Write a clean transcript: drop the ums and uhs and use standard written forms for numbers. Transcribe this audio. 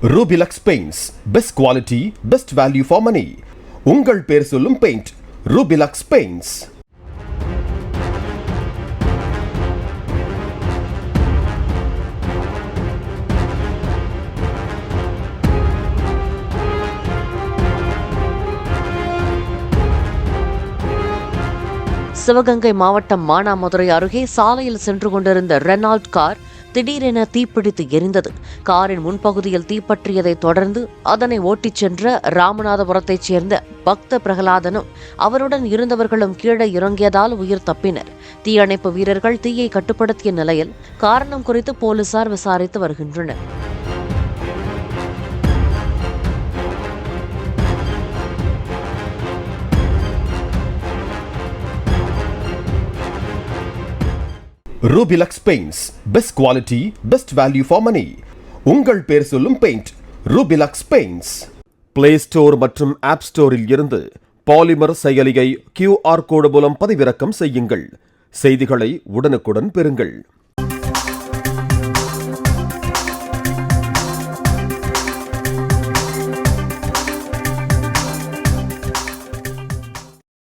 Rubilux paints, best quality, best value for money. உங்கள் பேர் சொல்லும் பெயிண்ட் ரூபிலக்ஸ் பெயிண்ட்ஸ். சிவகங்கை மாவட்டம் மானாமதுரை அருகே சாலையில் சென்று கொண்டிருந்த ரெனால்ட் கார் திடீரென தீப்பிடித்து எரிந்தது. காரின் முன்பகுதியில் தீப்பற்றியதை தொடர்ந்து அதனை ஓட்டிச் சென்ற ராமநாதபுரத்தைச் சேர்ந்த பக்த பிரகலாதனும் அவருடன் இருந்தவர்களும் கீழே இறங்கியதால் உயிர் தப்பினர். தீயணைப்பு வீரர்கள் தீயை கட்டுப்படுத்திய நிலையில் காரணம் குறித்து போலீசார் விசாரித்து வருகின்றனர். Rubilux paints, best quality, best value for money. உங்கள் பேர் சொல்லும் paint Rubilux paints. Play store மற்றும் ஆப் ஸ்டோரில் இருந்து பாலிமர் செயலியை QR கோடு மூலம் பதிவிறக்கம் செய்யுங்கள். செய்திகளை உடனுக்குடன் பெறுங்கள்.